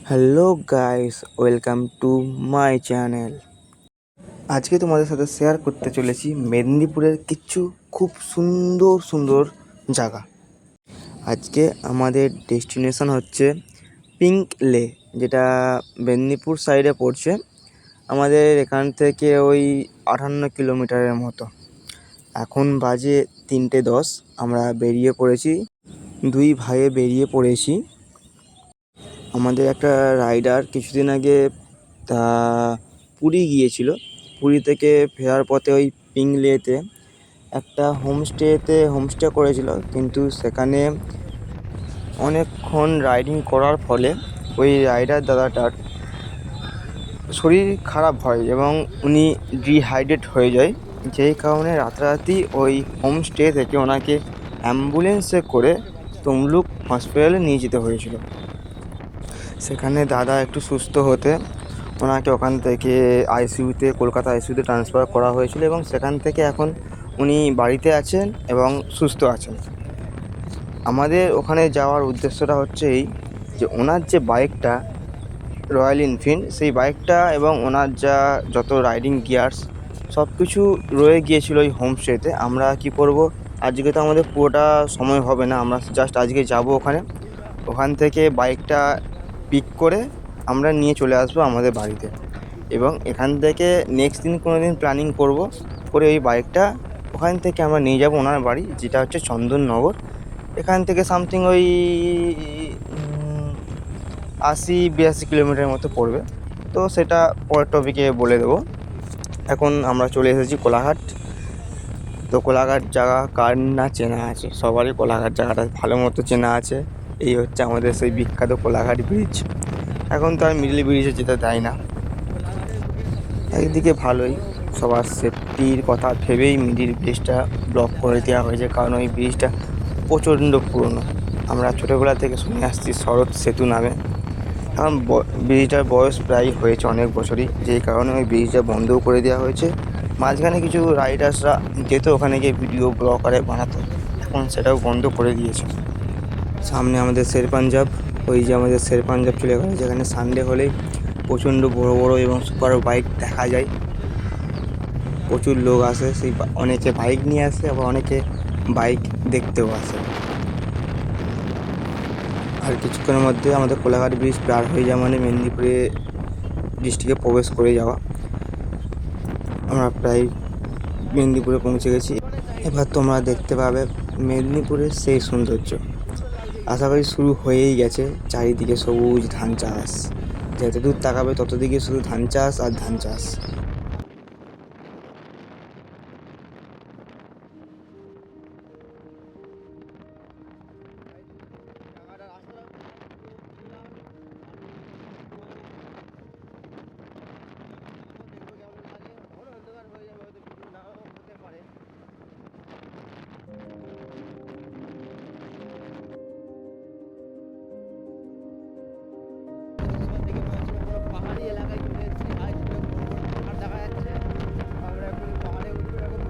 Hello guys, welcome to my channel. আজকে তোমাদের সাথে শেয়ার করতে চলেছি মেদিনীপুরের কিছু খুব সুন্দর সুন্দর জায়গা। আজকে আমাদের ডেস্টিনেশন হচ্ছে পিঙ্ক লে, যেটা মেদিনীপুর সাইডে পড়ছে। আমাদের এখান থেকে ওই 58 কিলোমিটারের মতো। এখন বাজে 3:10। আমরা বেরিয়ে পড়েছি, দুই ভাইয়ে বেরিয়ে পড়েছি। আমাদের একটা রাইডার কিছুদিন আগে তা পুরী গিয়েছিল। পুরী থেকে ফেরার পথে ওই পিংলেতে একটা হোমস্টে করেছিল, কিন্তু সেখানে অনেকক্ষণ রাইডিং করার ফলে ওই রাইডার দাদাটার শরীর খারাপ হয় এবং উনি ডিহাইড্রেট হয়ে যায়, যেই কারণে রাতারাতি ওই হোমস্টে থেকে ওনাকে অ্যাম্বুলেন্সে করে তমলুক হসপিটালে নিয়ে যেতে হয়েছিল। সেখানে দাদা একটু সুস্থ হতে ওনাকে ওখান থেকে কলকাতা আইসিইউতে ট্রান্সফার করা হয়েছিল এবং সেখান থেকে এখন উনি বাড়িতে আছেন এবং সুস্থ আছেন। আমাদের ওখানে যাওয়ার উদ্দেশ্যটা হচ্ছে এই, যে ওনার যে বাইকটা রয়্যাল এনফিল্ড, সেই বাইকটা এবং ওনার যত রাইডিং গিয়ার্স সব কিছু রয়ে গিয়েছিলো ওই হোমস্টেতে। আমরা কি করব, আজকে তো আমাদের পুরোটা সময় হবে না, আমরা জাস্ট আজকে যাব ওখান থেকে বাইকটা পিক করে আমরা নিয়ে চলে আসবো আমাদের বাড়িতে, এবং এখান থেকে নেক্সট দিন কোনো দিন প্ল্যানিং করে ওই বাইকটা ওখান থেকে আমরা নিয়ে যাব ওনার বাড়ি, যেটা হচ্ছে চন্দননগর। এখান থেকে সামথিং ওই 80-82 কিলোমিটার মতো পড়বে। তো সেটা পরের টপিকে বলে দেবো। এখন আমরা চলে এসেছি কোলাঘাট। তো কোলাঘাট জায়গা কার না চেনা আছে, সবারই কোলাঘাট জায়গাটা ভালো মতো চেনা আছে। এই হচ্ছে আমাদের সেই বিখ্যাত কোলাঘাট ব্রিজ। এখন তো আর মিডল ব্রিজে যেতে দেয় না। একদিকে ভালোই, সবার সেফটির কথা ভেবেই মিডিল ব্রিজটা ব্লক করে দেওয়া হয়েছে, কারণ ওই ব্রিজটা প্রচণ্ড পুরনো। আমরা ছোটোবেলা থেকে শুনে আসছি শরৎ সেতু নামে। এখন ব্রিজটার বয়স প্রায় হয়েছে অনেক বছরই, যেই কারণে ওই ব্রিজটা বন্ধও করে দেওয়া হয়েছে। মাঝখানে কিছু রাইডার্সরা যেত ওখানে গিয়ে ভিডিও ব্লগ করে বানাতো, এখন সেটাও বন্ধ করে দিয়েছে। সামনে আমাদের শের পাঞ্জাব, ওই যে আমাদের শের পাঞ্জাব চলে গেল, যেখানে সানডে হলেই প্রচণ্ড বড় বড় এবং সুপার বাইক দেখা যায়। প্রচুর লোক আসে, অনেকে বাইক নিয়ে আসে, আবার অনেকে বাইক দেখতেও আসে। আর কিছুক্ষণের মধ্যে আমাদের কোলাঘাট ব্রিজ পার হয়ে যাওয়া মানে মেদিনীপুরে ডিস্ট্রিক্টে প্রবেশ করে যাওয়া। আমরা প্রায় মেদিনীপুরে পৌঁছে গেছি। এবার তোমরা দেখতে পাবে মেদিনীপুরের সেই সৌন্দর্য। আশা করি শুরু হয়েই গেছে, চারিদিকে সবুজ ধান চাষ। যত দূর তাকাবে তত দিকে শুধু ধান চাষ আর ধান চাষ। পাহাড়ি এলাকায় চলে এসেছি, পাহাড় দেখা যাচ্ছে। আমরা এখন পাহাড়ে উঠবো, এখন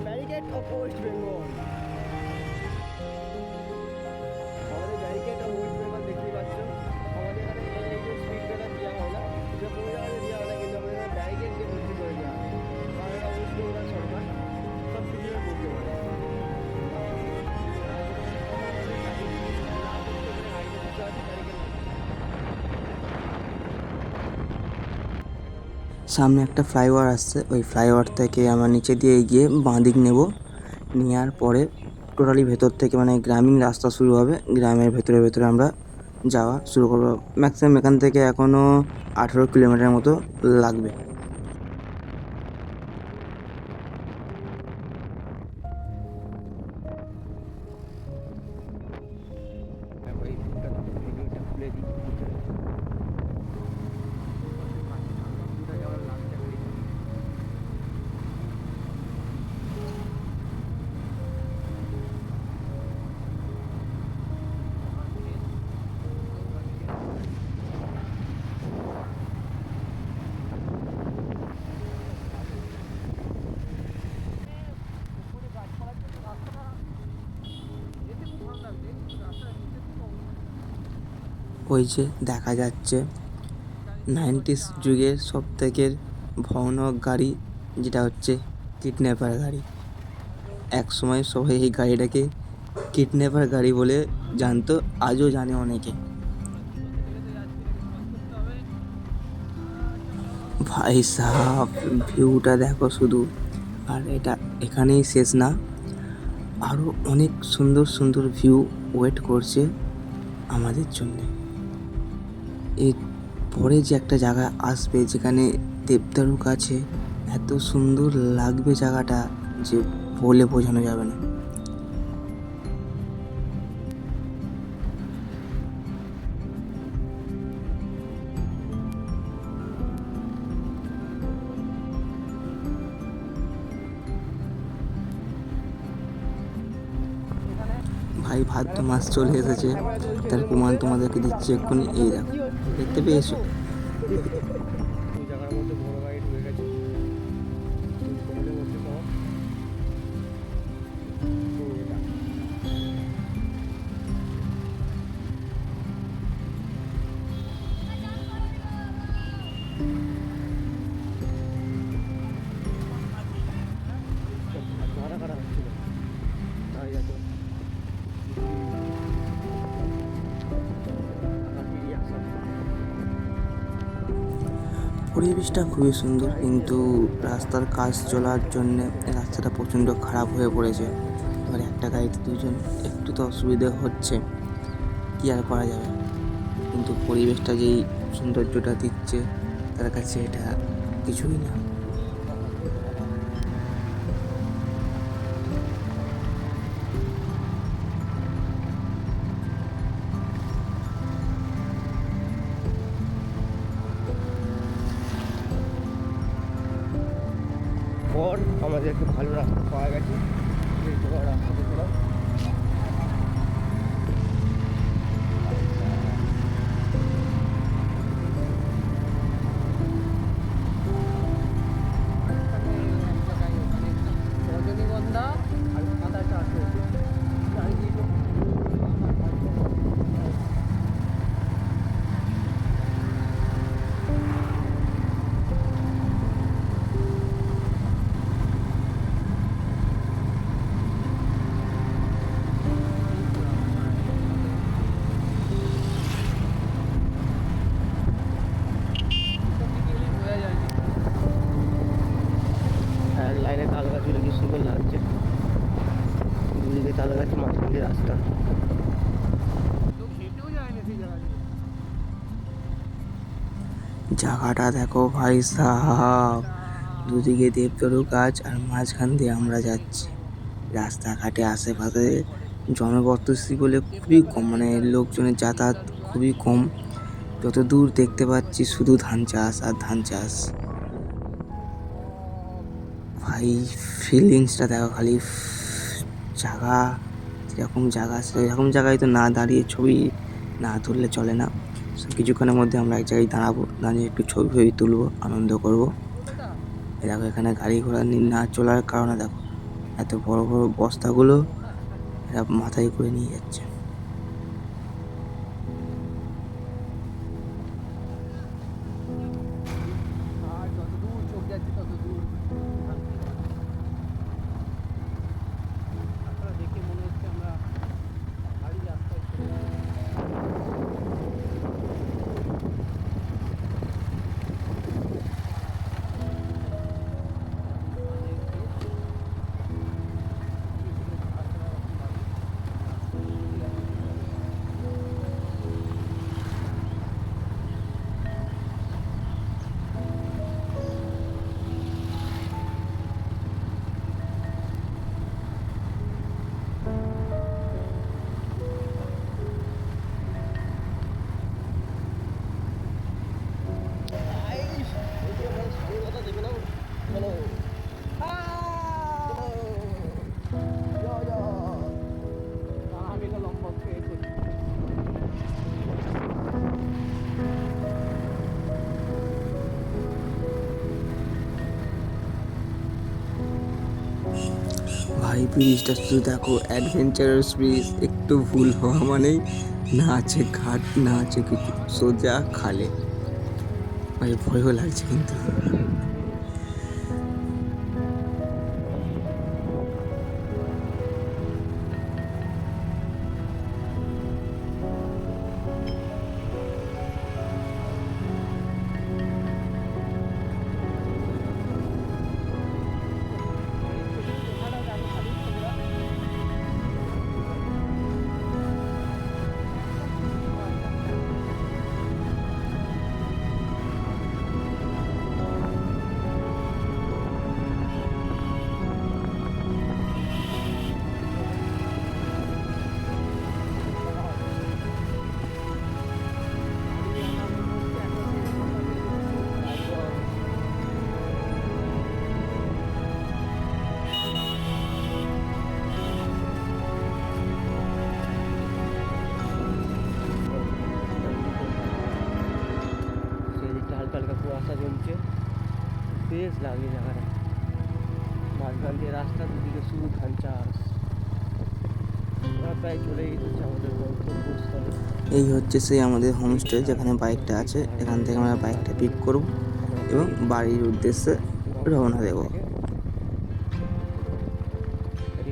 ব্যারিকেড অফ ওয়েস্ট বেঙ্গল। আমাদের ব্যারিকেড অফ ওয়েস্ট বেঙ্গল দেখতেই পাচ্ছ। আমাদের এখানে এই যে স্পিড ব্রেকার দেওয়া হয় না, এটা কোনো জায়গায় দেওয়া হয় না, কিন্তু আমাদের এখানে ব্যারিকেড দিয়ে ভর্তি করে দেওয়া হয়, কারণ এটা ওয়েস্ট বেঙ্গল সরকার সব কিছু করতে পারে। সামনে একটা ফ্লাইওভার আসছে, ওই ফ্লাইওভার থেকে আমরা নিচে দিয়ে গিয়ে বাঁ দিক নেব। নেওয়ার পরে টোটালি ভেতর থেকে মানে গ্রামীণ রাস্তা শুরু হবে, গ্রামের ভেতরে ভেতরে আমরা যাওয়া শুরু করবো। ম্যাক্সিমাম এখান থেকে এখনও 18 কিলোমিটার মতো লাগবে। হয়েছে দেখা যাচ্ছে 90s যুগের সব থেকে ভয়ানক গাড়ি, যেটা হচ্ছে কিডন্যাপার গাড়ি। এক সময় সবাই এই গাড়িটাকে কিডন্যাপার গাড়ি বলে জানতো, আজও জানে অনেকে। ভাই সাহাব, ভিউটা দেখো শুধু। আর এটা এখানেই শেষ না, আরও অনেক সুন্দর সুন্দর ভিউ ওয়েট করছে আমাদের জন্যে। এর পরে যে একটা জায়গা আসবে যেখানে দেবদারু গাছে এত সুন্দর লাগবে জায়গাটা, যে বলে বোঝানো যাবে না। ভাই ভাদ্র মাস চলে এসেছে, তার প্রমাণ তোমাদেরকে দিচ্ছি এক্ষুনি। এই দেখো, দেখতে পেয়েছো? পরিবেশটা খুবই সুন্দর, কিন্তু রাস্তার কাজ চলার জন্যে রাস্তাটা প্রচণ্ড খারাপ হয়ে পড়েছে। এবার একটা গাড়িতে দুজন, একটু তো অসুবিধে হচ্ছে, কী আর করা যাবে। কিন্তু পরিবেশটা যেই সৌন্দর্যটা দিচ্ছে তার কাছে এটা কিছুই না। পর আমাদের একটু ভালো রাস্তা পাওয়া গেছে, রাস্তা দেখলাম। রজনীগন্ধা আর সাদা চাষ হয়েছে। লাইনে তাল গাছগুলো কি সুন্দর লাগছে, দুদিকে তাল গাছ, মাঝখান দিয়ে রাস্তা। জায়গাটা দেখো ভাই সাহাব, দুদিকে দেবদারু গাছ আর মাঝখান দিয়ে আমরা যাচ্ছি। রাস্তাঘাটে আশেপাশে জনবসতি বলে খুবই কম, মানে লোকজনের যাতায়াত খুবই কম। যত দূর দেখতে পাচ্ছি শুধু ধান চাষ আর ধান চাষ। ভাই ফিলিংসটা দেখো খালি। জায়গা যেরকম জায়গা, সেরকম জায়গায় তো না দাঁড়িয়ে ছবি না তুললে চলে না। কিছুক্ষণের মধ্যে আমরা এক জায়গায় দাঁড়াবো, দাঁড়িয়ে একটু ছবি ফবি তুলবো, আনন্দ করবো। দেখো এখানে গাড়ি ঘোড়া না চলার কারণে দেখো এত বড় বড় বস্তাগুলো এরা মাথায় করে নিয়ে যাচ্ছে। আর যত দূর চোখ যাচ্ছে তত দূর রাস্তাটা দেখে মনে হচ্ছে আমরা ভারী রাস্তায় ভাই ব্রিজটা শুধু দেখো, অ্যাডভেঞ্চারাস ব্রিজ। একটু ভুল হওয়া মানেই না আছে ঘাট, না আছে কিছু, সোজা খালে। ভাই ভয়ও লাগছে কিন্তু। সেদিকটা হালকা হালকা কুয়াশা জমছে, বেশ লাগে জায়গাটা। মাঝখান দিয়ে রাস্তা, দুদিকে শুধু ধান চাষ। আমরা প্রায় চলেই এসেছি আমাদের গন্তব্যস্থলে। এই হচ্ছে সেই আমাদের হোমস্টে যেখানে বাইকটা আছে। এখান থেকে আমরা বাইকটা পিক করব এবং বাড়ির উদ্দেশ্যে রওনা দেব।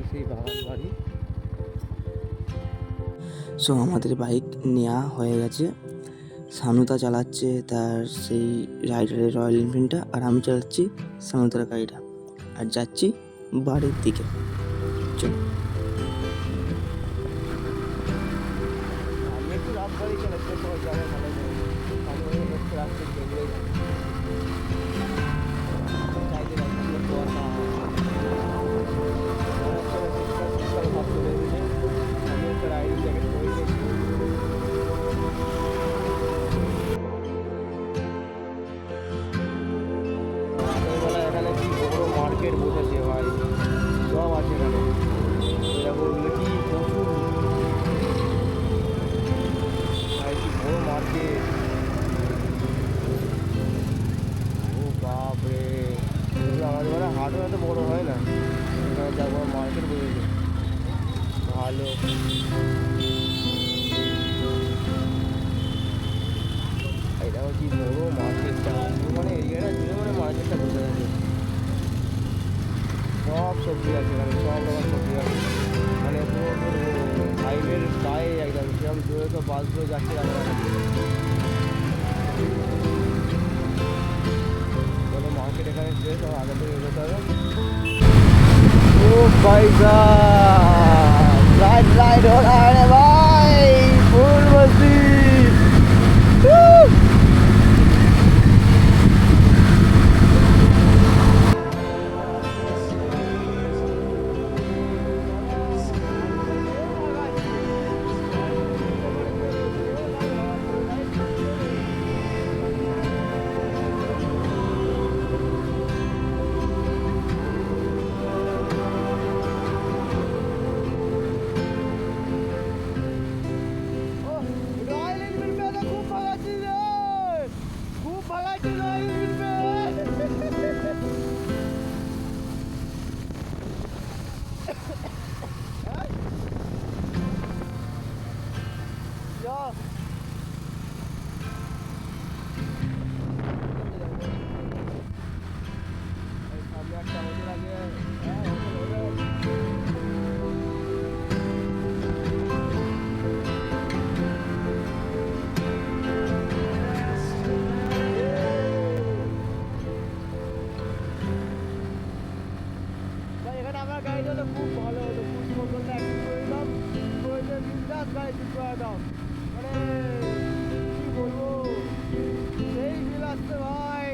সেই বাগান বাড়ি। সো আমাদের বাইক নেওয়া হয়ে গেছে। সানুদা চালাচ্ছে তার সেই রাইডারের রয়্যাল এনফিল্ডটা, আর আমি চালাচ্ছি সানুদার গাড়িটা, আর যাচ্ছি বাড়ির দিকে। চলো। আমি একটু রাত বাড়ি চালাচ্ছি, সবাই জানে ভালো করে। আমি একটু রাস্তা দেখলে চাইতে রাখছি কুয়াশা। ভাব চলে এসেছে। আমি একটা রাইডিং জ্যাকেট পরে নিয়েছি। রাতেরবেলা এখানে কি বড় মার্কেট বসেছে ভাই, সব আছে এখানে। দেখো কি প্রচুর ভাই, কি বড় মার্কেট। ও বাপ রে, আমাদের মানে হাটও এত বড় হয় না, এখানে যা বড় মার্কেট বসেছে, ভালো। এই দেখো কি বড় মার্কেটটা, মানে এরিয়াটা জুড়ে মানে মার্কেটটা বসে আছে। সব সবজি আছে এখানে, সব রকম সবজি আছে। মানে পুরো হাইওয়ের গায়ে একদম সেরকম জোরে সব বাসগুলো যাচ্ছে রাস্তাঘাটে। বলো মার্কেট এখানে শেষ, আমার আগে থেকে এগোতে হবে। ও ভাই সাহেব, রাইড রাইড हो रहा है भाई, फुल मस्ती। रॉयल एनफील्ड पे तो खूप भागायची रे, खूप भागायची रॉयल एनफील्ड पे। या सामने একটা হোটেল আছে, হ্যাঁ হোটেল। ভাই এখানে আমার গাড়িটা হলে খুব ভালো হতো, ফুল কন্ট্রোলটা অ্যাক্টিভ করে দিলাম, করে দিয়ে বিন্দাস গাড়ি ঠিক করে দিতাম। মানে কি বলবো, সেই ফিল আসছে ভাই।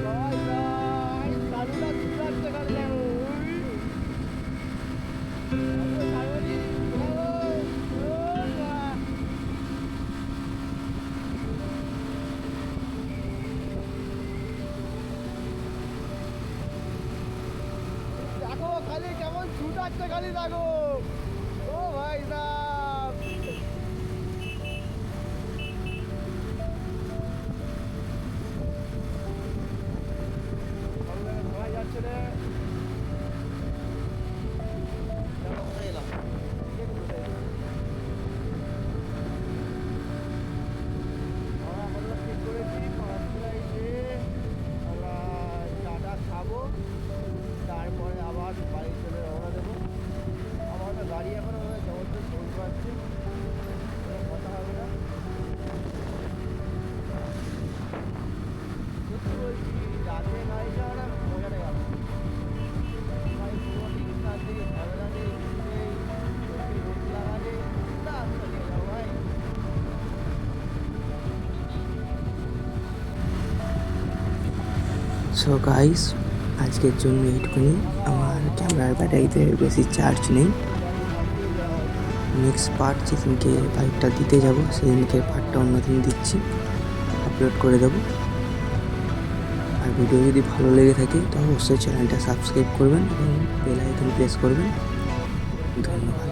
ভাই ভাই চালুটা ঠিক লাগছে গাড়ি, দেখো দেখো খালি কেমন ছুটাচ্ছে, খালি দেখো। ও ভাই সাহেব, ভাই যাচ্ছে রে। দেখো কোথায় এলাম, সো গাইস, আজকের জন্য এইটুকুনি। আমার ক্যামেরার ব্যাটারিতে বেশি চার্জ নেই। নেক্সট পার্ট যেদিনকে বাইকটা দিতে যাব সেদিনকে পার্টটা অন্যদিন দিচ্ছি, আপলোড করে দেবো। আর ভিডিও যদি ভালো লেগে থাকে তো অবশ্যই চ্যানেলটা সাবস্ক্রাইব করবেন এবং বেল আইকন প্রেস করবেন। ধন্যবাদ।